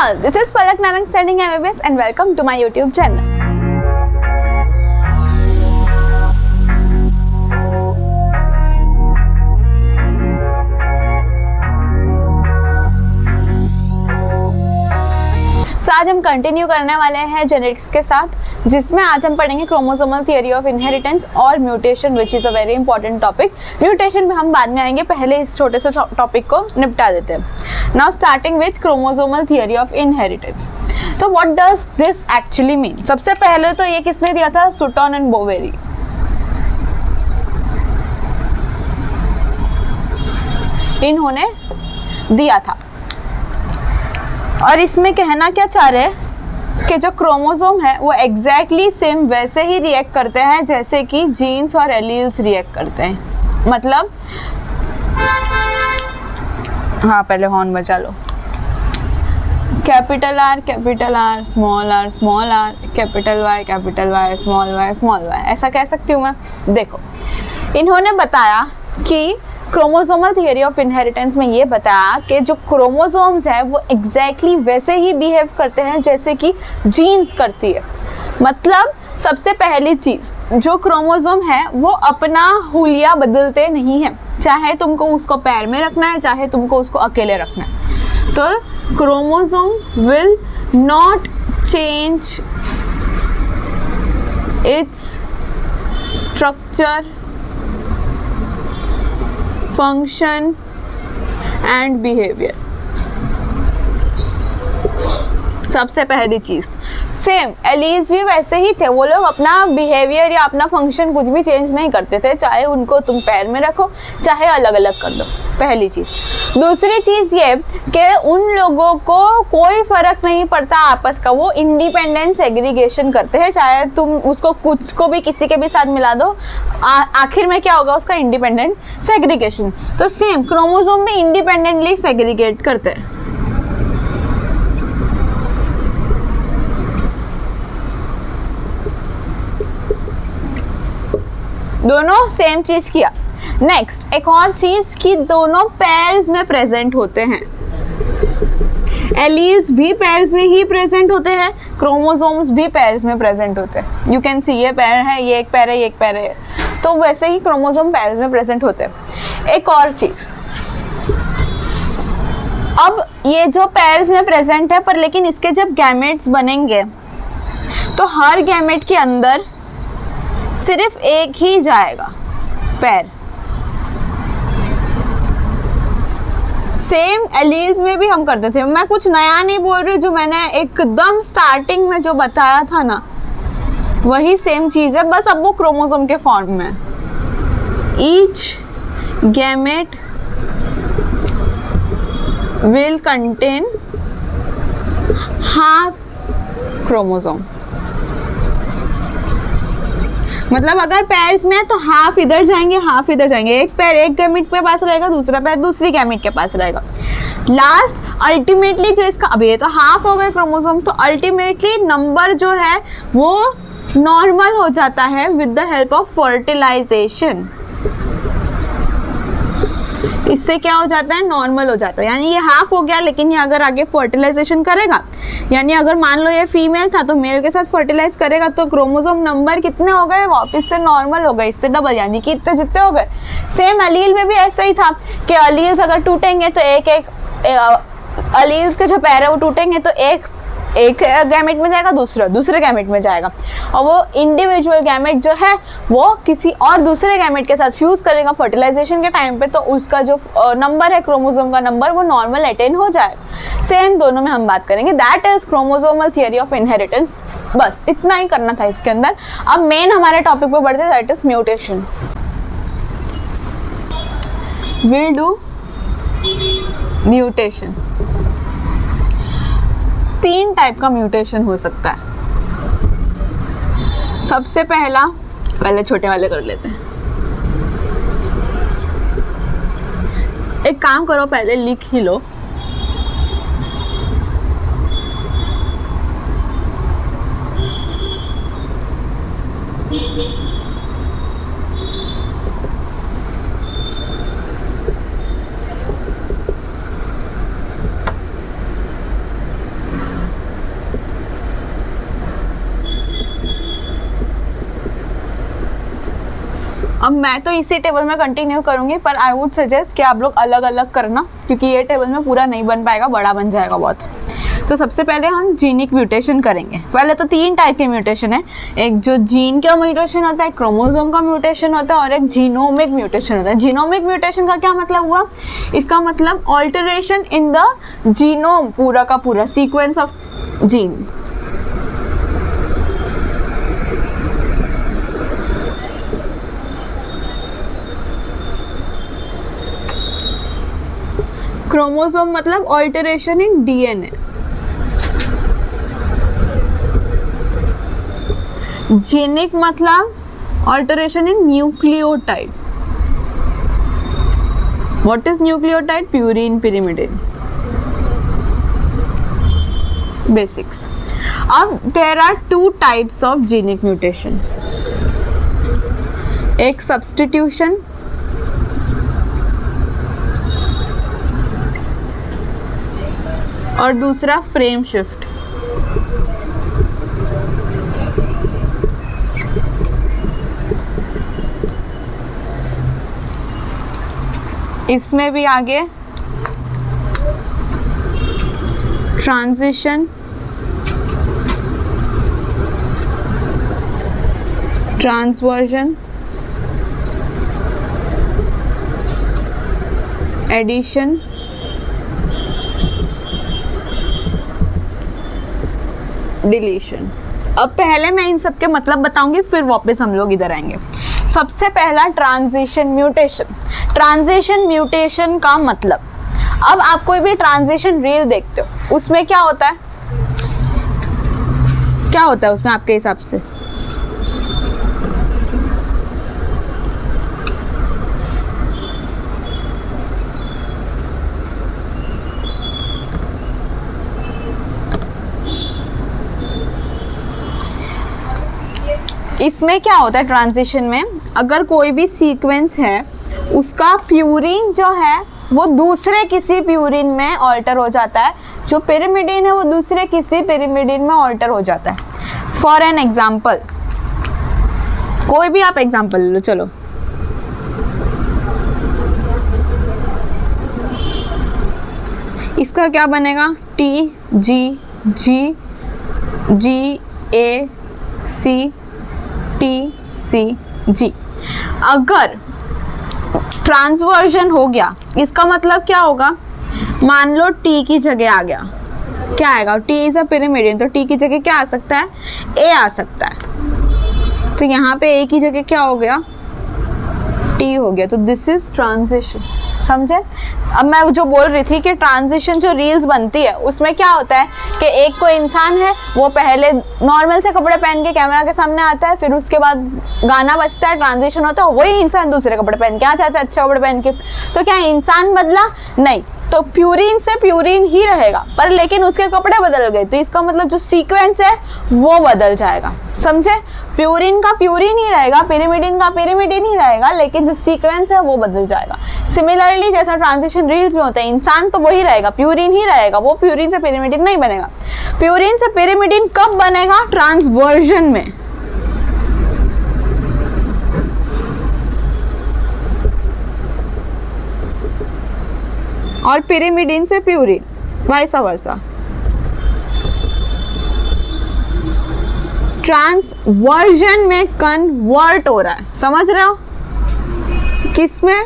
all, this is Palak Narang studying MBBS and welcome to my YouTube channel. So, आज हम continue करने वाले हैं जेनेटिक्स के साथ, जिसमें आज हम पढ़ेंगे क्रोमोसोमल थियरी ऑफ इनहेरिटेंस और mutation, which is a very important topic. Mutation में हम बाद में आएंगे, पहले इस छोटे से टॉपिक को निपटा देते हैं। Now starting with chromosomal theory of inheritance. तो what does this actually mean? सबसे पहले तो ये किसने दिया था? Sutton and Boveri. इन्होंने दिया था, और इसमें कहना क्या चाह रहे हैं कि जो क्रोमोसोम है वो एग्जैक्टली सेम वैसे ही रिएक्ट करते हैं जैसे कि जीन्स और एलील्स रिएक्ट करते हैं। मतलब हाँ, पहले हॉर्न बजा लो। Capital R small R small R, capital Y small Y, ऐसा कह सकती हूँ मैं। देखो, इन्होंने बताया कि क्रोमोसोमल थियरी ऑफ इनहेरिटेंस में ये बताया कि जो क्रोमोसोम्स है वो एग्जैक्टली वैसे ही बिहेव करते हैं जैसे कि जीन्स करती है। मतलब सबसे पहली चीज़, जो क्रोमोसोम है वो अपना हुलिया बदलते नहीं है, चाहे तुमको उसको पैर में रखना है, चाहे तुमको उसको अकेले रखना है। तो chromosome will not change its structure, function and behaviour. सबसे पहली चीज, सेम एलील्स भी वैसे ही थे, वो लोग अपना बिहेवियर या अपना फंक्शन कुछ भी चेंज नहीं करते थे, चाहे उनको तुम पैर में रखो चाहे अलग अलग कर दो। पहली चीज। दूसरी चीज ये कि उन लोगों को कोई फर्क नहीं पड़ता आपस का, वो इंडिपेंडेंट सेग्रीगेशन करते हैं, चाहे तुम उसको कुछ को भी किसी के भी साथ मिला दो, आखिर में क्या होगा उसका? Independent segregation. तो सेम क्रोमोसोम भी इंडिपेंडेंटली सेग्रीगेट करते हैं। दोनों सेम चीज किया। नेक्स्ट, एक और चीज कि दोनों पेयर्स में प्रेजेंट होते हैं। एलील्स भी पेयर्स में ही प्रेजेंट होते हैं, क्रोमोसोम्स भी पेयर्स में प्रेजेंट होते हैं। यू कैन सी, ये पेयर है, ये एक पेयर है, ये एक पेयर है, तो वैसे ही क्रोमोसोम पेयर्स में प्रेजेंट होते हैं। एक और चीज, अब ये जो पेयर्स में प्रेजेंट है, पर लेकिन इसके जब गैमेट्स बनेंगे तो हर गैमेट के अंदर सिर्फ एक ही जाएगा पैर। सेम एलील्स में भी हम करते थे। मैं कुछ नया नहीं बोल रही, जो मैंने एकदम स्टार्टिंग में जो बताया था ना, वही सेम चीज है, बस अब वो क्रोमोसोम के फॉर्म में। Each gamete will contain half chromosome. मतलब अगर पैर्स में है तो हाफ इधर जाएंगे, हाफ इधर जाएंगे। एक पैर एक गैमेट के पास रहेगा, दूसरा पैर दूसरी गैमेट के पास रहेगा। लास्ट अल्टीमेटली जो इसका, अब ये तो हाफ हो गए क्रोमोसोम, तो अल्टीमेटली नंबर जो है वो नॉर्मल हो जाता है with the help of fertilisation. इससे क्या हो जाता है? नॉर्मल हो जाता है। यानी ये हाफ हो गया, लेकिन ये अगर आगे फर्टिलाइजेशन करेगा, यानी अगर मान लो ये फीमेल था तो मेल के साथ फर्टिलाइज करेगा, तो क्रोमोसोम नंबर कितने हो गए? वापस से नॉर्मल हो गए, इससे डबल, यानी कि इतने जितने हो गए। सेम एलील में भी ऐसा ही था कि एलील्स अगर टूटेंगे तो एक एलील्स के जो पैर है वो टूटेंगे तो एक गैमेट में जाएगा, दूसरे गैमेट में जाएगा, और वो इंडिविजुअल गैमेट जो है वो किसी और दूसरे गैमेट के साथ फ्यूज करेगा फर्टिलाइजेशन के टाइम पे, तो उसका जो नंबर है क्रोमोसोम का नंबर, वो नॉर्मल अटेन हो जाएगा। सेम दोनों में हम बात करेंगे। That is chromosomal theory of inheritance. बस इतना ही करना था इसके अंदर। अब मेन हमारे टॉपिक पे बढ़ते हैं, that is mutation. Will do mutation. 3 type का म्यूटेशन हो सकता है। सबसे पहले छोटे वाले कर लेते हैं। एक काम करो, पहले लिख ही लो। अब मैं तो इसी टेबल में कंटिन्यू करूंगी, पर आई वुड सजेस्ट कि आप लोग अलग अलग करना, क्योंकि ये टेबल में पूरा नहीं बन पाएगा, बड़ा बन जाएगा बहुत। तो सबसे पहले हम जीनिक म्यूटेशन करेंगे। पहले तो 3 टाइप के म्यूटेशन है, एक जो जीन का म्यूटेशन होता है, क्रोमोसोम का म्यूटेशन होता है, और एक जीनोमिक म्यूटेशन होता है। जीनोमिक म्यूटेशन का क्या मतलब हुआ? इसका मतलब ऑल्टरेशन इन द जीनोम, पूरा का पूरा सीक्वेंस ऑफ जीन। क्रोमोसोम मतलब ऑल्टरेशन इन डीएनए। जेनिक मतलब alteration in nucleotide. What is nucleotide? Purine, pyrimidine. Basics. अब there are 2 types of genic mutation, एक सब्स्टिट्यूशन और दूसरा फ्रेम शिफ्ट। इसमें भी आगे ट्रांजिशन, ट्रांसवर्जन, एडिशन, डिलीशन। अब पहले मैं इन सब के मतलब बताऊंगी, फिर वापस हम लोग इधर आएंगे। सबसे पहला ट्रांजिशन म्यूटेशन। ट्रांजिशन म्यूटेशन का मतलब, अब आप कोई भी ट्रांजिशन रील देखते हो, उसमें क्या होता है? क्या होता है उसमें आपके हिसाब से? इसमें क्या होता है ट्रांजिशन में? अगर कोई भी सीक्वेंस है, उसका प्यूरिन जो है वो दूसरे किसी प्यूरिन में ऑल्टर हो जाता है, जो पिरिमिडिन है वो दूसरे किसी पिरिमिडिन में ऑल्टर हो जाता है। फॉर एन एग्जाम्पल, कोई भी आप एग्जाम्पल लो, चलो इसका क्या बनेगा? टी जी जी जी ए सी टी सी जी। अगर ट्रांसवर्जन हो गया, इसका मतलब क्या होगा? मान लो टी की जगह आ गया, क्या आएगा? टी इज अ पिरिमिडिन, तो टी की जगह क्या आ सकता है? ए आ सकता है। तो यहाँ पे ए की जगह क्या हो गया? टी हो गया। तो दिस इज ट्रांजिशन। समझे? अब मैं जो बोल रही थी कि ट्रांजिशन जो रील्स बनती है, उसमें क्या होता है कि एक कोई इंसान है, वो पहले नॉर्मल से कपड़े पहन के कैमरा के सामने आता है, फिर उसके बाद गाना बजता है, ट्रांजिशन होता है, वही इंसान दूसरे कपड़े पहन के आ जाता है, अच्छे कपड़े पहन के। तो क्या इंसान बदला? नहीं। तो प्यूरिन से प्यूरिन ही रहेगा, पर लेकिन उसके कपड़े बदल गए, तो इसका मतलब जो सीक्वेंस है वो बदल जाएगा। समझे? प्यूरिन का प्यूरिन ही रहेगा, पिरिमिडिन का पिरिमिडिन ही रहेगा, लेकिन जो सीक्वेंस है वो बदल जाएगा। सिमिलरली जैसा ट्रांजिशन रील्स में होता है, इंसान तो वही रहेगा, प्यूरिन ही रहेगा, वो प्यूरिन से पिरिमिडिन नहीं बनेगा। प्यूरिन से पिरिमिडिन कब बनेगा? ट्रांसवर्जन में। और पिरिमिडिन से प्यूरिन, वाइस वर्सा। ट्रांसवर्जन में कन्वर्ट हो रहा है, समझ रहे हो? किसमें?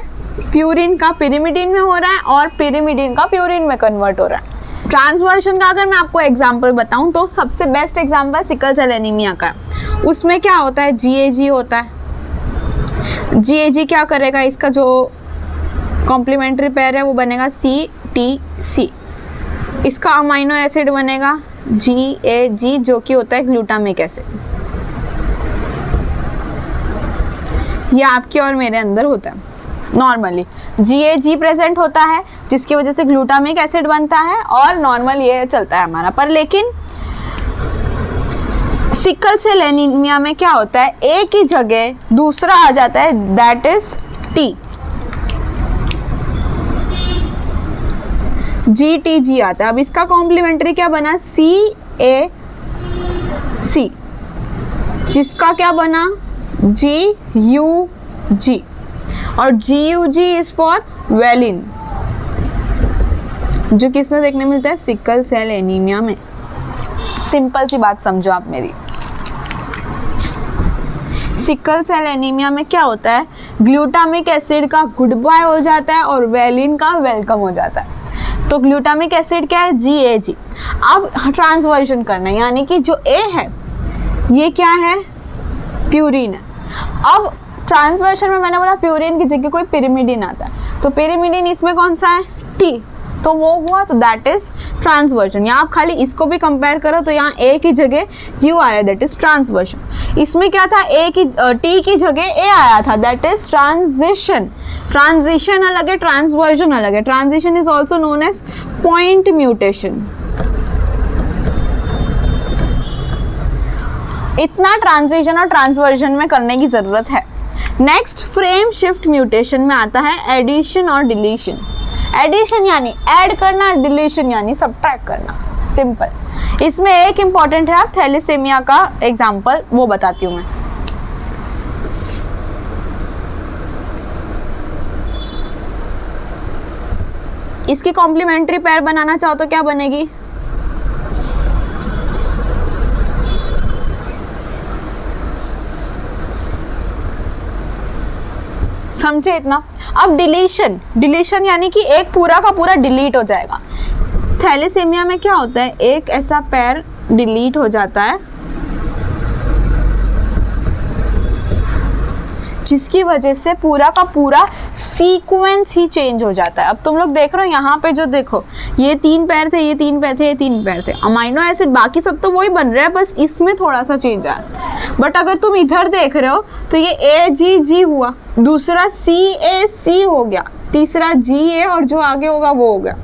प्यूरिन का पिरिमिडिन में हो रहा है और पिरिमिडिन का प्यूरिन में कन्वर्ट हो रहा है। ट्रांसवर्जन का अगर मैं आपको एग्जांपल बताऊं तो सबसे best example sickle cell anaemia का है। उसमें क्या होता है? जीएजी होता है। जीएजी क्या करेगा? इसका जो कॉम्प्लीमेंट्री पेयर है वो बनेगा CTC। इसका अमाइनो एसिड बनेगा GAG, जो कि होता है ग्लूटामिक एसिड। ये आपके और मेरे अंदर होता है नॉर्मली। GAG प्रेजेंट होता है, जिसकी वजह से ग्लूटामिक एसिड बनता है, और नॉर्मल ये चलता है हमारा। पर लेकिन सिकल सेल एनीमिया में क्या होता है? ए की जगह दूसरा आ जाता है, दैट इज T। GTG आता है। अब इसका कॉम्प्लीमेंट्री क्या बना? CAC, जिसका क्या बना? GUV। जी, और GUG इज फॉर वेलिन, जो किसमें देखने मिलता है, सिकल सेल एनीमिया में। सिंपल सी बात समझो आप मेरी, सिकल सेल एनीमिया में क्या होता है, ग्लूटामिक एसिड का गुड बाय हो जाता है और वेलिन का वेलकम हो जाता है। तो ग्लूटामिक एसिड क्या है, GAG। अब ट्रांसवर्जन करना है, यानी कि जो A है ये क्या है, प्यूरिन है। अब ट्रांसवर्जन में मैंने बोला प्यूरिन की जगह कोई पिरिमिडिन आता है, तो पिरिमिडिन इसमें कौन सा है, T, तो वो हुआ, तो दैट इज ट्रांसवर्जन। यहाँ आप खाली इसको भी कंपेयर करो तो यहाँ A की जगह U आया, दैट इज ट्रांसवर्जन। इसमें क्या था, T की जगह A आया था, दैट इज ट्रांजिशन। ट्रांजिशन अलग है, ट्रांसवर्जन अलग है। Transition is also known as point mutation. इतना ट्रांजिशन और ट्रांसवर्जन में करने की जरूरत है। नेक्स्ट फ्रेम शिफ्ट म्यूटेशन में आता है एडिशन और डिलीशन। एडिशन यानी ऐड करना, डिलीशन यानी सब्ट्रैक्ट करना, सिंपल। इसमें एक इंपॉर्टेंट है, आप थैलेसेमिया का एग्जांपल वो बताती हूँ मैं। इसकी कॉम्प्लीमेंट्री पेयर बनाना चाहो तो क्या बनेगी, समझे इतना। अब डिलीशन, डिलीशन यानी कि एक पूरा का पूरा डिलीट हो जाएगा। थैलेसेमिया में क्या होता है, एक ऐसा पैर डिलीट हो जाता है जिसकी वजह से पूरा का पूरा सीक्वेंस ही चेंज हो जाता है। अब तुम लोग देख रहे हो यहाँ पे, जो देखो ये 3 पैर थे, ये 3 पैर थे, ये 3 पैर थे, अमाइनो एसिड बाकी सब तो वही बन रहा है, बस इसमें थोड़ा सा चेंज आया। बट अगर तुम इधर देख रहे हो तो ये AGG हुआ, दूसरा CAC हो गया, तीसरा GA और जो आगे होगा वो हो गया।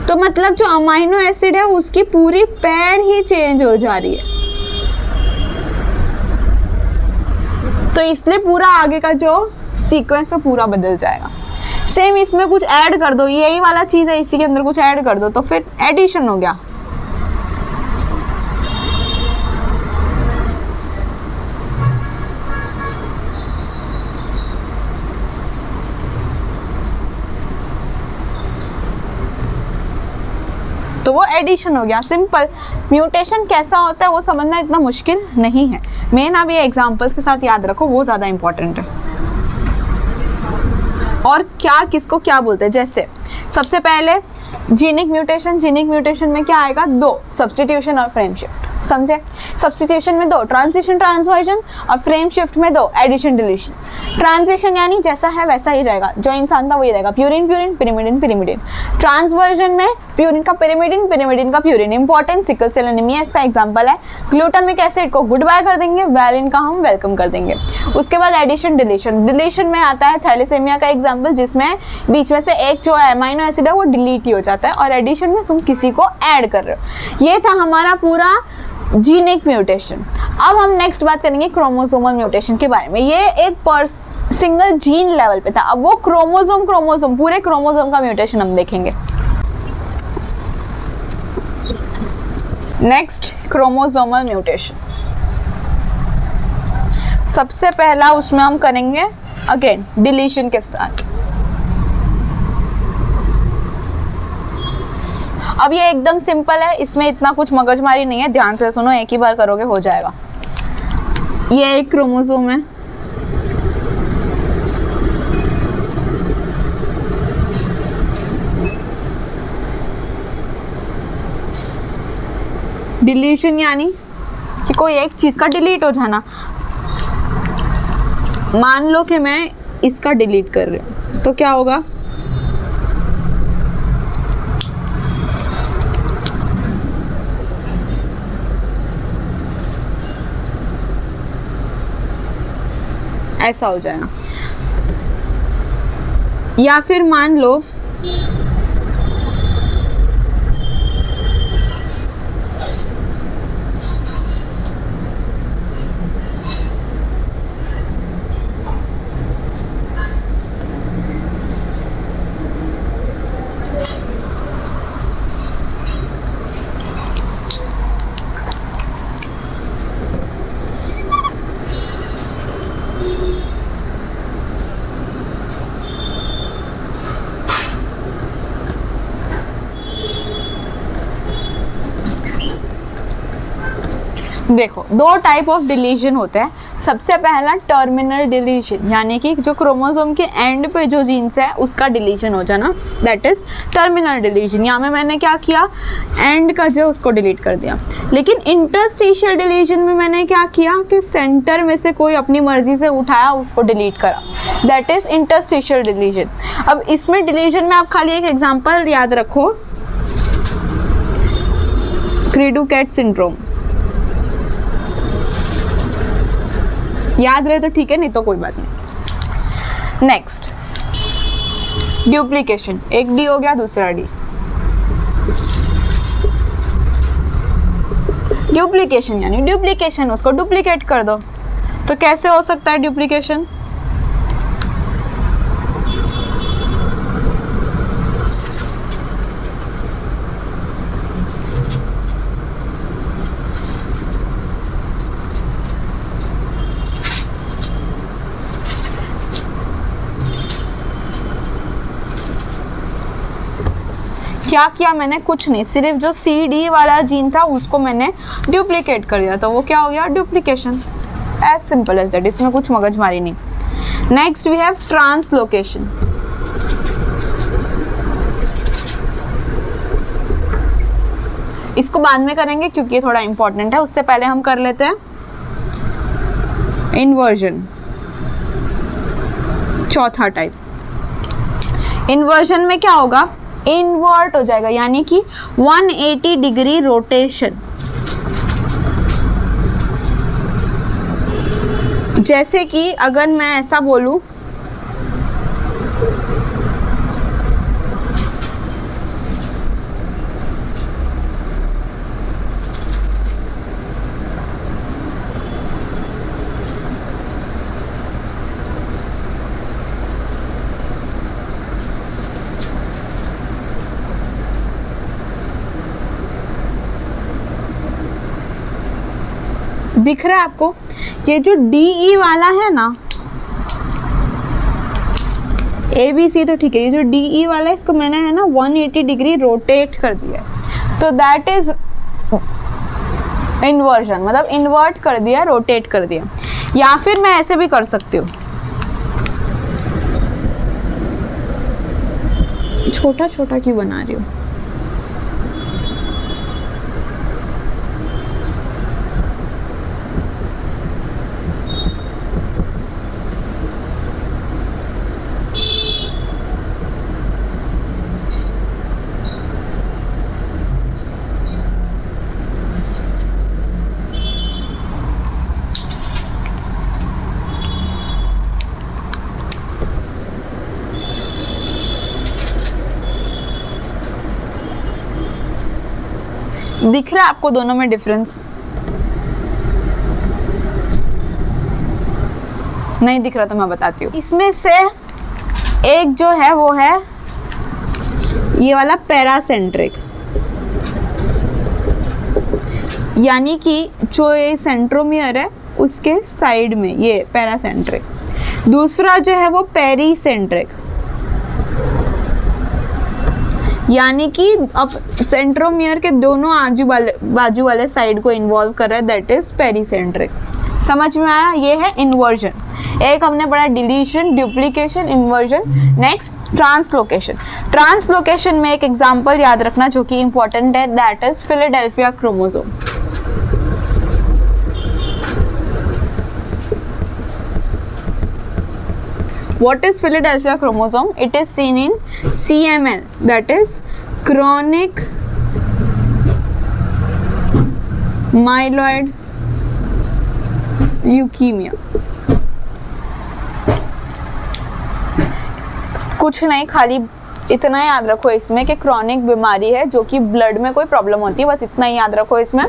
तो मतलब जो अमाइनो एसिड है उसकी पूरी पैर ही चेंज हो जा रही है। तो इसलिए पूरा आगे का जो सीक्वेंस है पूरा बदल जाएगा। सेम इसमें कुछ ऐड कर दो, यही वाला चीज़ है, इसी के अंदर कुछ ऐड कर दो तो फिर एडिशन हो गया। तो वो एडिशन हो गया, सिंपल। म्यूटेशन कैसा होता है वो समझना इतना मुश्किल नहीं है, मेन आप ये एग्जांपल्स के साथ याद रखो, वो ज़्यादा इंपॉर्टेंट है। और क्या किसको क्या बोलते हैं, जैसे सबसे पहले जीनिक म्यूटेशन। जीनिक म्यूटेशन में क्या आएगा, 2 सब्स्टिट्यूशन और फ्रेम शिफ्ट, समझे। सब्स्टिट्यूशन में 2 ट्रांजिशन ट्रांसवर्जन और फ्रेम शिफ्ट में 2 एडिशन डिलीशन। ट्रांजिशन यानी जैसा है वैसा ही रहेगा, जो इंसान था वही रहेगा, purine purine, pyrimidine pyrimidine. Transversion में प्यूरिन का पिरिमिडिन, पिरिमिडिन का purine. Important sickle cell anaemia इसका एग्जांपल है। ग्लूटामिक एसिड को गुड बाय कर देंगे, वेलिन का हम वेलकम कर देंगे। उसके बाद एडिशन डिलीशन। डिलीशन में आता है थैलेसेमिया का एग्जांपल, जिसमें बीच में से एक जो अमाइनो एसिड है वो डिलीट ही हो जाता है, और एडिशन में तुम किसी को ऐड कर रहे हो। ये था हमारा पूरा जीनिक म्यूटेशन। अब हम नेक्स्ट बात करेंगे क्रोमोसोमल म्यूटेशन के बारे में। ये एक सिंगल जीन लेवल पे था, अब वो क्रोमोसोम पूरे क्रोमोसोम का म्यूटेशन हम देखेंगे। नेक्स्ट क्रोमोसोमल म्यूटेशन, सबसे पहला उसमें हम करेंगे अगेन डिलीशन के साथ। अब ये एकदम सिंपल है, इसमें इतना कुछ मगजमारी नहीं है, ध्यान से सुनो, एक ही बार करोगे हो जाएगा। ये एक क्रोमोसोम है, डिलीशन यानी कि कोई एक चीज का डिलीट हो जाना। मान लो कि मैं इसका डिलीट कर रही हूँ तो क्या होगा, ऐसा हो जाएगा। या फिर मान लो देखो दो टाइप ऑफ डिलीशन होते हैं। सबसे पहला टर्मिनल डिलीशन, यानी कि जो क्रोमोसोम के एंड पे जो जीन्स है उसका डिलीशन हो जाना, दैट इज टर्मिनल डिलीशन। यहाँ में मैंने क्या किया, एंड का जो उसको डिलीट कर दिया। लेकिन इंटरस्टिशियल डिलीशन में मैंने क्या किया कि सेंटर में से कोई अपनी मर्जी से उठाया उसको डिलीट करा, दैट इज इंटरस्टिशियल डिलीशन। अब इसमें डिलीशन में आप खाली एक एग्जाम्पल याद रखो, क्रीडुकेट सिंड्रोम, याद रहे तो ठीक है, नहीं तो कोई बात नहीं। नेक्स्ट ड्यूप्लीकेशन, एक डी हो गया, दूसरा डी। ड्यूप्लीकेशन यानी ड्यूप्लीकेशन, उसको डुप्लीकेट कर दो। तो कैसे हो सकता है ड्यूप्लीकेशन? क्या किया मैंने? कुछ नहीं, सिर्फ जो सी डी वाला जीन था उसको मैंने डुप्लीकेट कर दिया, तो वो क्या हो गया? Duplication. As simple as that, इसमें कुछ मगजमारी नहीं। Next we have translocation. इसको बाद में करेंगे क्योंकि ये थोड़ा इंपॉर्टेंट है, उससे पहले हम कर लेते हैं इन्वर्जन, चौथा टाइप। इन्वर्जन में क्या होगा? इन्वर्ट हो जाएगा, यानी कि 180 डिग्री रोटेशन। जैसे कि अगर मैं ऐसा बोलूं, दिख रहा है आपको? ये जो DE वाला है ना, ABC तो ठीक है, ये जो DE वाला है इसको मैंने है ना 180 डिग्री रोटेट कर दिया, तो दैट इज इन्वर्जन, मतलब इन्वर्ट कर दिया, रोटेट कर दिया। या फिर मैं ऐसे भी कर सकती हूँ, छोटा छोटा क्यों बना रही हूँ? दिख रहा है आपको दोनों में डिफरेंस? नहीं दिख रहा तो मैं बताती हूँ। इसमें से एक जो है वो है ये वाला पैरासेंट्रिक, यानी कि जो ये सेंट्रोमियर है उसके साइड में ये पैरासेंट्रिक। दूसरा जो है वो पेरीसेंट्रिक, यानी कि अब सेंट्रोमियर के दोनों बाजू वाले साइड को इन्वॉल्व कर रहा है, दैट इज पेरीसेंट्रिक। समझ में आया? ये है इन्वर्जन। एक हमने पढ़ा deletion, duplication, inversion. Next translocation. Translocation में एक एग्जांपल याद रखना जो कि इंपॉर्टेंट है, that is Philadelphia chromosome. What is Philadelphia chromosome? It is seen in CML, that is chronic myeloid leukemia। कुछ नहीं, खाली इतना याद रखो इसमें कि क्रॉनिक बीमारी है जो कि ब्लड में कोई प्रॉब्लम होती है, बस इतना ही याद रखो इसमें।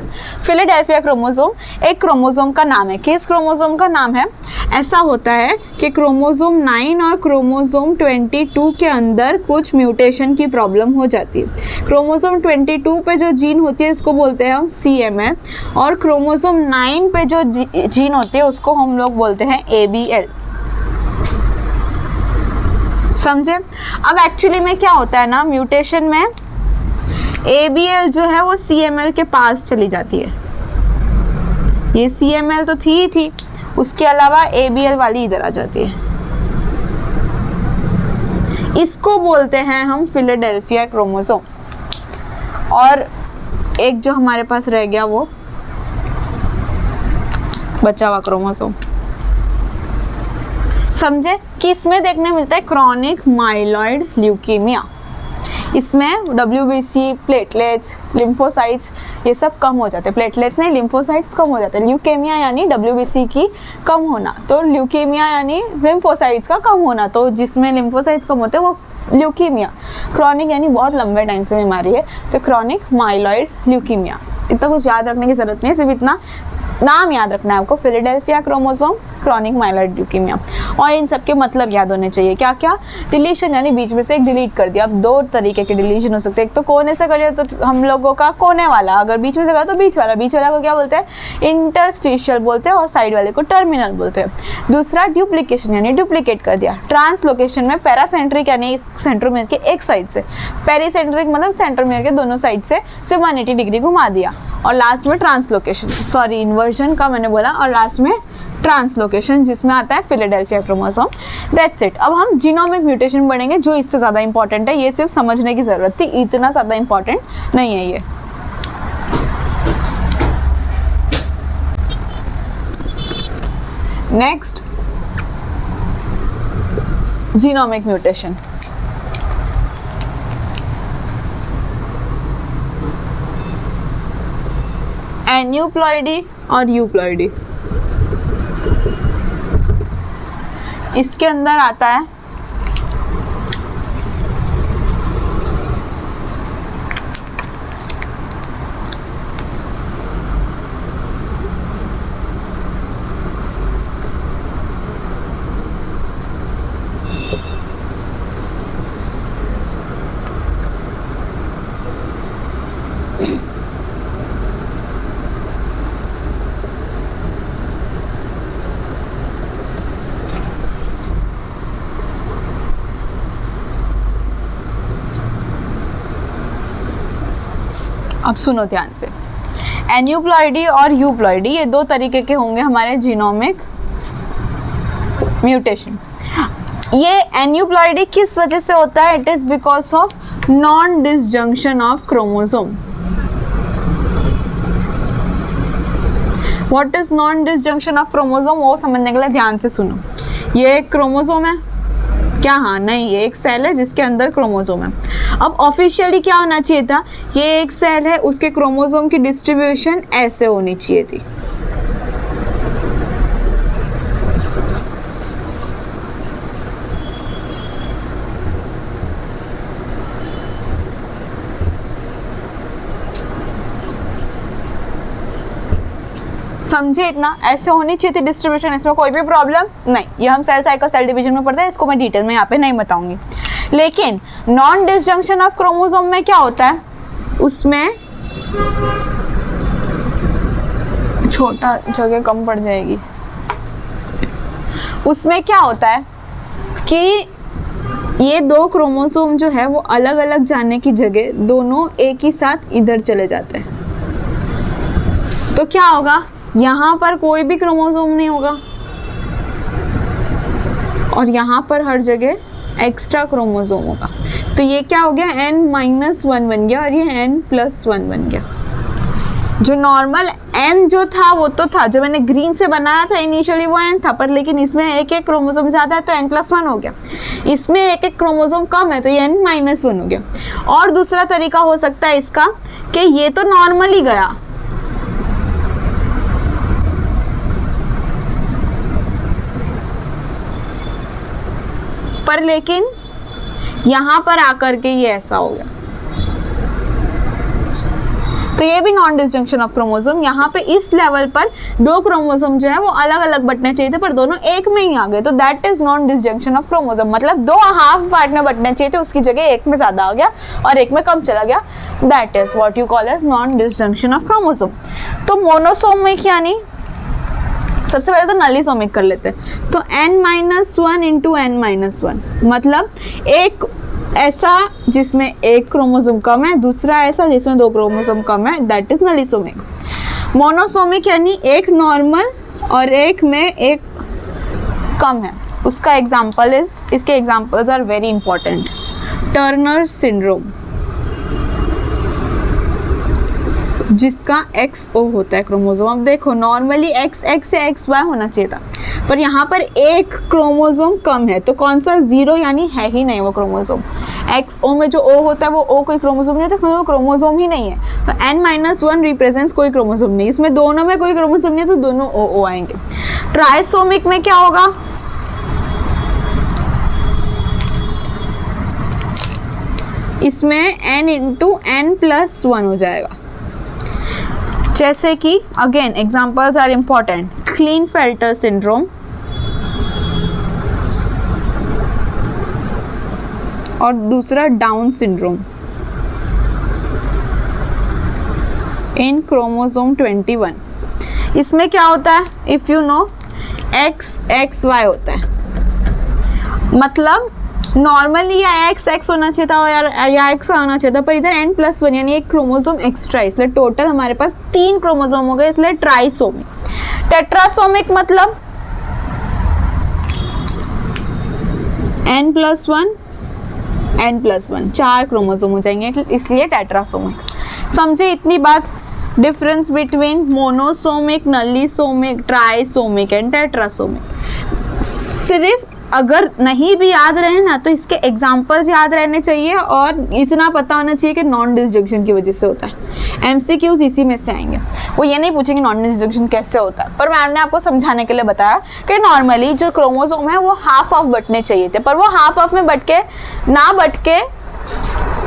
फिलाडेल्फिया क्रोमोसोम एक क्रोमोसोम का नाम है। किस क्रोमोसोम का नाम है? ऐसा होता है कि क्रोमोसोम 9 और क्रोमोसोम 22 के अंदर कुछ म्यूटेशन की प्रॉब्लम हो जाती है। क्रोमोसोम 22 पे जो जीन होती है इसको बोलते हैं हम CMA, और क्रोमोसोम 9 पे जो जीन होती है उसको हम लोग बोलते हैं ABL। समझे? अब एक्चुअली में क्या होता है ना, म्यूटेशन में ABL जो है वो CML के पास चली जाती है, ये CML तो थी ही थी, उसके अलावा ABL वाली इधर आ जाती है। इसको बोलते हैं हम फिलाडेल्फिया क्रोमोसोम। और एक जो हमारे पास रह गया वो बचा हुआ क्रोमोसोम, समझे कि इसमें देखने मिलता है क्रॉनिक माइलॉइड ल्यूकीमिया। इसमें WBC, प्लेटलेट्स, लिम्फोसाइट्स ये सब कम हो जाते हैं। प्लेटलेट्स नहीं, लिम्फोसाइट्स कम हो जाते हैं। ल्यूकेमिया यानी WBC की कम होना, तो ल्यूकीमिया यानी लिम्फोसाइट्स का कम होना, तो जिसमें लिम्फोसाइट्स कम होते हैं वो ल्यूकीमिया। क्रॉनिक यानी बहुत लंबे टाइम से बीमारी है, तो क्रॉनिक माइलॉइड ल्यूकीमिया। इतना कुछ याद रखने की जरूरत नहीं, सिर्फ इतना नाम याद रखना है आपको, Philadelphia chromosome, chronic myeloid leukaemia. और इन सब के मतलब याद होने चाहिए। क्या क्या? डिलीशन यानी बीच में से एक डिलीट कर दिया। अब दो तरीके के डिलीशन हो सकते हैं, एक तो कोने से कर लिया तो हम लोगों का कोने वाला, अगर बीच में से करा तो बीच वाला। बीच वाला को क्या बोलते हैं? इंटरस्टिशियल बोलते हैं, और साइड वाले को टर्मिनल बोलते हैं। दूसरा ड्यूप्लीकेशन यानी डुप्लीकेट कर दिया। ट्रांसलोकेशन में पैरासेंट्रिक यानी सेंट्रोमियर के एक साइड से, पेरीसेंट्रिक मतलब सेंट्रोमियर के दोनों साइड से 180 डिग्री घुमा दिया। और लास्ट में ट्रांसलोकेशन, सॉरी इन्वर्जन का मैंने बोला, और लास्ट में ट्रांसलोकेशन जिसमें आता है फिलाडेल्फिया क्रोमोसोम। That's it. अब हम जीनोमिक म्यूटेशन पढ़ेंगे जो इससे ज़्यादा इंपॉर्टेंट है। ये सिर्फ समझने की ज़रूरत थी, इतना ज़्यादा इंपॉर्टेंट नहीं है ये। Next, genomic mutation. एन्यूप्लॉइडी और यूप्लॉइडी, इसके अंदर आता है अब सुनो ध्यान से। एन्यूप्लॉइडी और यूप्लॉइडी ये दो तरीके के होंगे हमारे जीनोमिक म्यूटेशन। ये एन्यूप्लॉइडी किस वजह से होता है? It is because of non disjunction of chromosome. What is non disjunction of chromosome? वो समझने के लिए ध्यान से सुनो। ये एक क्रोमोसोम है क्या? हाँ नहीं, ये एक सेल है जिसके अंदर क्रोमोसोम है। अब ऑफिशियली क्या होना चाहिए था? ये एक सेल है, उसके क्रोमोसोम की डिस्ट्रीब्यूशन ऐसे होनी चाहिए थी। समझे? इतना ऐसे होनी चाहिए थी डिस्ट्रीब्यूशन, इसमें कोई भी प्रॉब्लम नहीं। ये हम सेल साइकिल सेल डिवीजन में पढ़ते हैं, इसको मैं डिटेल में यहाँ पे नहीं बताऊंगी। लेकिन नॉन डिसजंक्शन ऑफ क्रोमोसोम में क्या होता है? उसमें छोटा जगह कम पड़ जाएगी। उसमें क्या होता है कि ये दो क्रोमोसोम जो है वो अलग अलग जाने की जगह दोनों एक ही साथ इधर चले जाते हैं। तो क्या होगा? यहाँ पर कोई भी क्रोमोसोम नहीं होगा और यहाँ पर हर जगह एक्स्ट्रा क्रोमोसोम होगा। तो ये क्या हो गया? n-1 बन गया और ये n+1 बन गया। जो नॉर्मल n जो था वो तो था, जो मैंने ग्रीन से बनाया था इनिशियली वो n था, पर लेकिन इसमें एक एक क्रोमोसोम ज़्यादा है तो n+1 हो गया। इसमें एक एक क्रोमोसोम कम है तो ये n-1 हो गया। और दूसरा तरीका हो सकता है इसका कि ये तो नॉर्मली गया, पर लेकिन यहाँ पर आकर के ये ऐसा हो गया। तो ये भी नॉन डिसजंक्शन ऑफ क्रोमोसोम। यहाँ पे इस लेवल पर दो क्रोमोसोम जो है वो अलग अलग बटने चाहिए थे पर दोनों एक में ही आ गए, तो that is non disjunction of chromosome. मतलब दो हाफ पार्ट में बटने चाहिए थे, उसकी जगह एक में ज्यादा आ गया और एक में कम चला गया। That is what you call as non disjunction of chromosome. तो मोनोसोमिक यानी सबसे पहले तो नलिसोमिक कर लेते हैं। तो n-1 इंटू n-1 मतलब एक ऐसा जिसमें एक क्रोमोसोम कम है, दूसरा ऐसा जिसमें दो क्रोमोसोम कम है, दैट इज नलिसोमिक। मोनोसोमिक यानी एक नॉर्मल और एक में एक कम है, उसका एग्जाम्पल इसके examples are very important. Turner syndrome जिसका XO होता है क्रोमोसोम। अब देखो नॉर्मली XX से XY होना चाहिए था, पर यहाँ पर एक क्रोमोसोम कम है, तो कौन सा 0 यानी है ही नहीं वो क्रोमोसोम। XO में जो O होता है वो O कोई क्रोमोसोम नहीं होता, वो क्रोमोसोम ही नहीं है। तो N-1 रिप्रेजेंट्स कोई क्रोमोसोम नहीं, इसमें दोनों में कोई क्रोमोसोम नहीं है, तो दोनों O आएंगे। ट्राइसोमिक में क्या होगा, इसमें N×N+1 हो जाएगा। जैसे कि again examples are important, Klinefelter syndrome और दूसरा डाउन सिंड्रोम इन क्रोमोसोम 21। इसमें क्या होता है, इफ यू नो XXY होता है, मतलब नॉर्मली या XX होना चाहिए था या XY होना चाहिए था, पर इधर N+1 यानी एक क्रोमोसोम एक्स्ट्रा, इसलिए टोटल हमारे पास 3 क्रोमोसोम हो गए, इसलिए ट्राइसोमिक। टेट्रासोमिक मतलब N+1 4 क्रोमोसोम हो जाएंगे, इसलिए टेट्रासोमिक। समझे इतनी बात, difference between monosomic, nullisomic, trisomic and tetrasomic. सिर्फ अगर नहीं भी याद रहे ना तो इसके एग्जाम्पल्स याद रहने चाहिए और इतना पता होना चाहिए कि नॉन डिसजंक्शन की वजह से होता है। MCQs इसी में से आएंगे, वो ये नहीं पूछेंगे नॉन डिसजंक्शन कैसे होता है, पर मैम ने आपको समझाने के लिए बताया कि नॉर्मली जो क्रोमोसोम है वो हाफ ऑफ बटने चाहिए थे, पर वो हाफ ऑफ में बट के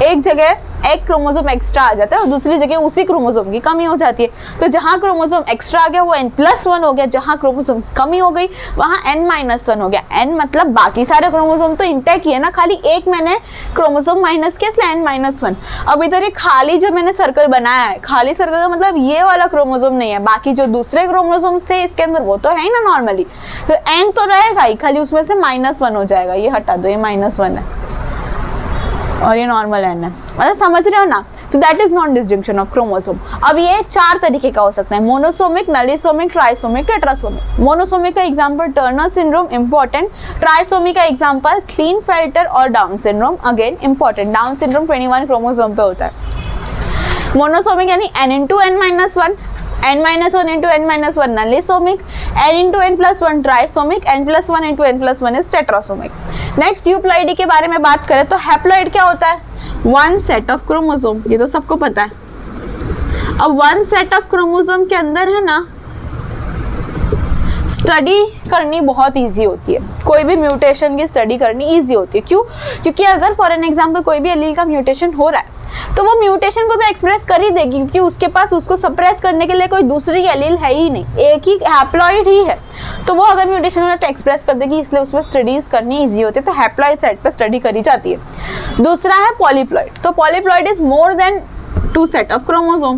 एक जगह एक क्रोमोसोम एक्स्ट्रा आ जाता है और दूसरी जगह उसी क्रोमोसोम की कमी हो जाती है। तो जहाँ क्रोमोसोम एक्स्ट्रा आ गया वो N+1 हो गया, जहाँ क्रोमोसोम कमी हो गई वहाँ N-1 हो गया। N मतलब बाकी सारे क्रोमोसोम तो इंटैक्ट ही है ना, खाली एक मैंने क्रोमोसोम माइनस किया इसलिए N-1। अब इधर ये खाली जो मैंने सर्कल बनाया है, खाली सर्कल का मतलब ये वाला क्रोमोसोम नहीं है, बाकी जो दूसरे क्रोमोसोम्स थे इसके अंदर वो तो है ही ना नॉर्मली, तो N तो रहेगा ही, खाली उसमें से -1 हो जाएगा। ये हटा दो, ये -1 है और ये नॉर्मल N है, मतलब समझ रहे हो ना। तो that is non disjunction of chromosome. अब ये 4 तरीके का हो सकता है, monosomic, nullisomic, trisomic, tetrasomic. Monosomic का example Turner syndrome important, trisomic का एग्जांपल क्लीनफेल्टर और Down syndrome again important. Down syndrome 21 chromosome पे होता है। मोनोसोमिक यानी N×N-1, N-1 into N-1 nullisomic, N×N+1 trisomic, N+1 into N+1 is tetrasomic. Next euploidy के बारे में बात करें तो हैप्लॉइड क्या होता है, 1 सेट ऑफ क्रोमोसोम, ये तो सबको पता है। अब 1 सेट ऑफ क्रोमोसोम के अंदर है ना स्टडी करनी बहुत इजी होती है, कोई भी म्यूटेशन की स्टडी करनी इजी होती है। क्यों? क्योंकि अगर फॉर एन एग्जांपल कोई भी एलील का म्यूटेशन हो रहा है तो वो म्यूटेशन को तो एक्सप्रेस कर ही देगी, क्योंकि उसके पास उसको सप्रेस करने के लिए कोई दूसरी एलील है ही नहीं, एक ही हैप्लॉइड ही है, तो वो अगर म्यूटेशन हो रहा है तो एक्सप्रेस कर देगी, इसलिए उसमें स्टडीज करनी इजी होती है, तो हैप्लॉइड सेट पर स्टडी करी जाती है। दूसरा है पॉलीप्लॉइड, तो polyploid is more than 2 set of chromosome,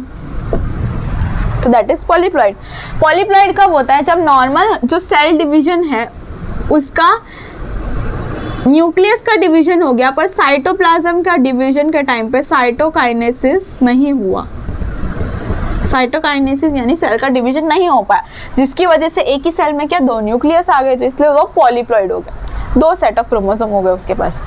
तो दैट इज पॉलीप्लॉइड। पॉलीप्लॉइड कब होता है, जब नॉर्मल जो सेल डिवीजन है उसका न्यूक्लियस का डिवीजन हो गया पर साइटोप्लाज्म का डिवीजन के टाइम पे साइटोकाइनेसिस नहीं हुआ। साइटोकाइनेसिस यानी सेल का डिवीजन नहीं हो पाया, जिसकी वजह से एक ही सेल में क्या 2 न्यूक्लियस आ गए, तो इसलिए वो पॉलीप्लॉइड हो गया, 2 सेट ऑफ क्रोमोसोम हो गए उसके पास।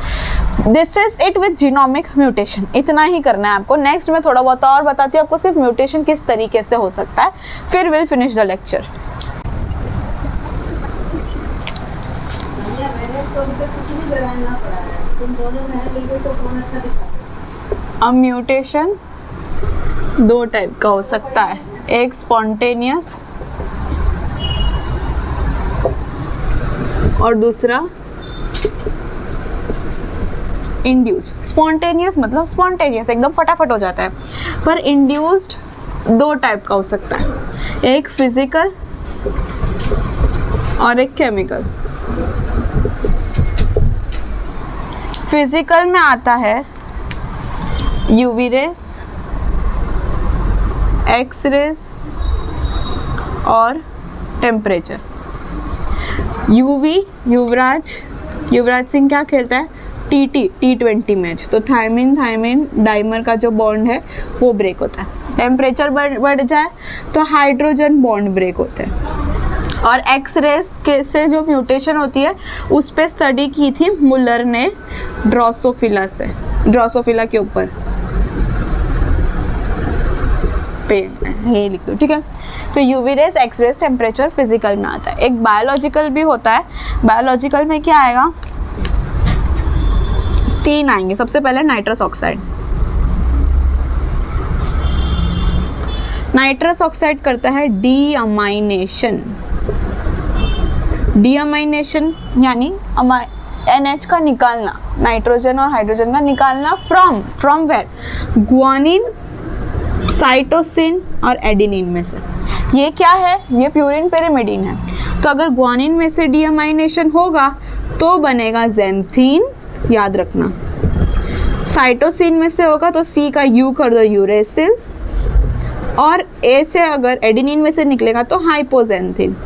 This is it with genomic mutation. इतना ही करना है आपको। नेक्स्ट में थोड़ा बहुत और बताती हूँ आपको सिर्फ म्यूटेशन किस तरीके से हो सकता है, फिर विल फिनिश द लेक्चर। अब म्यूटेशन 2 टाइप का हो सकता है, एक स्पॉन्टेनियस और दूसरा इंड्यूस्ड। स्पॉन्टेनियस मतलब स्पॉन्टेनियस एकदम फटाफट हो जाता है, पर इंड्यूस्ड 2 टाइप का हो सकता है, एक फिजिकल और एक केमिकल। फिजिकल में आता है यूवी रेस, एक्स रेस और टेम्परेचर। यूवी युवराज सिंह क्या खेलता है, T20 मैच, तो थायमिन डाइमर का जो बॉन्ड है वो ब्रेक होता है। टेम्परेचर बढ़ जाए तो हाइड्रोजन बॉन्ड ब्रेक होते हैं। और एक्स रेस के से जो म्यूटेशन होती है उस पर स्टडी की थी मुलर ने ड्रोसोफिला के ऊपर पे ये लिख दो, ठीक है। तो UV rays, X rays, temperature physical में आता है। एक बायोलॉजिकल भी होता है। बायोलॉजिकल में क्या आएगा, 3 आएंगे। सबसे पहले नाइट्रस ऑक्साइड। नाइट्रस ऑक्साइड करता है डीअमाइनेशन। डीअमाइनेशन यानी NH का निकालना, नाइट्रोजन और हाइड्रोजन का निकालना फ्रॉम वेयर, ग्वानिन, साइटोसिन और एडेनिन में से। ये क्या है, ये प्यूरिन पेरिमिडीन है। तो अगर ग्वानिन में से डीअमाइनेशन होगा तो बनेगा ज़ैंथीन, याद रखना। साइटोसिन में से होगा तो C का U कर दो, यूरेसिल। और A से अगर एडेनिन में से निकलेगा तो हाइपोजेंथिन।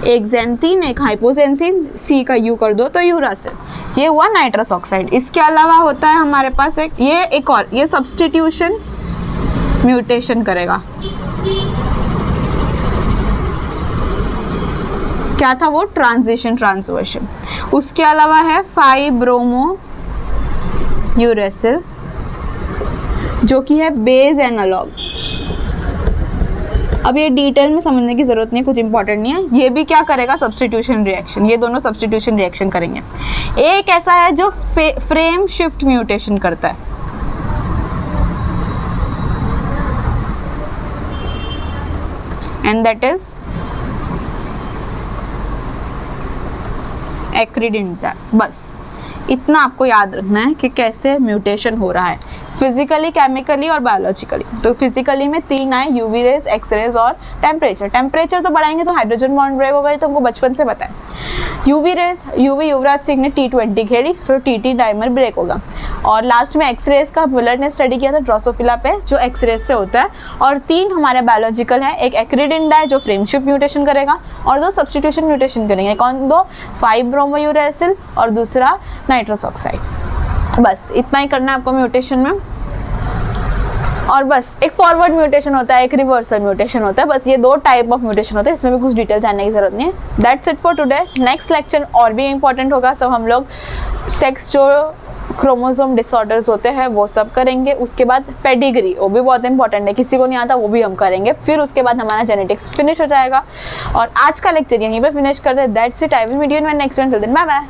एक ज़ैंथीन, एक हाइपोजेंथिन, C का U कर दो तो यूरासिल। ये हुआ नाइट्रस ऑक्साइड। इसके अलावा होता है हमारे पास एक और, ये सब्स्टिट्यूशन म्यूटेशन करेगा। क्या था वो, ट्रांसवर्शन। उसके अलावा है फाइब्रोमो यूरेसिल जो कि है बेस एनालॉग। अब ये डिटेल में समझने की ज़रूरत नहीं है, कुछ इंपॉर्टेंट नहीं है। ये भी क्या करेगा, सब्स्टिट्यूशन रिएक्शन। ये दोनों सब्स्टिट्यूशन रिएक्शन करेंगे। एक ऐसा है जो फ्रेम शिफ्ट म्यूटेशन करता है। एंड दैट इज एक्रिडिंटा। बस इतना आपको याद रखना है कि कैसे म्यूटेशन हो रहा है, फिजिकली, केमिकली और बायोलॉजिकली। तो फिजिकली में 3 आए, यूवी रेज, एक्स रेज और टेम्परेचर। टेम्परेचर तो बढ़ाएंगे तो हाइड्रोजन बॉन्ड ब्रेक होगा, ये तो हमको बचपन से पता है। यूवी रेज, युवराज सिंह ने T20 खेली तो TT डाइमर ब्रेक होगा। और लास्ट में एक्स रेज का मुलर ने स्टडी किया था ड्रोसोफिला पे, जो एक्स रेज से होता है। और 3 हमारे बायोलॉजिकल है, एक एक्रिडिंडा है जो फ्रेमशिप म्यूटेशन करेगा और 2 सब्स्टिट्यूशन म्यूटेशन करेंगे। कौन 2, फाइब्रोमो यूरेसिल और दूसरा नाइट्रस ऑक्साइड। बस इतना ही करना है आपको म्यूटेशन में। और बस एक फॉरवर्ड म्यूटेशन होता है, एक रिवर्सल म्यूटेशन होता है। बस ये 2 टाइप ऑफ म्यूटेशन होते हैं, इसमें भी कुछ डिटेल जानने की जरूरत नहीं है। That's it for today. Next lecture और भी इंपॉर्टेंट होगा। सब हम लोग सेक्स जो क्रोमोसोम डिसऑर्डर्स होते हैं वो सब करेंगे। उसके बाद पेडिग्री, वो भी बहुत इंपॉर्टेंट है, किसी को नहीं आता वो भी हम करेंगे। फिर उसके बाद हमारा जेनेटिक्स फिनिश हो जाएगा। और आज का लेक्चर यहीं पे फिनिश करते हैं। That's it. I will meet you in my next one. Till then bye bye.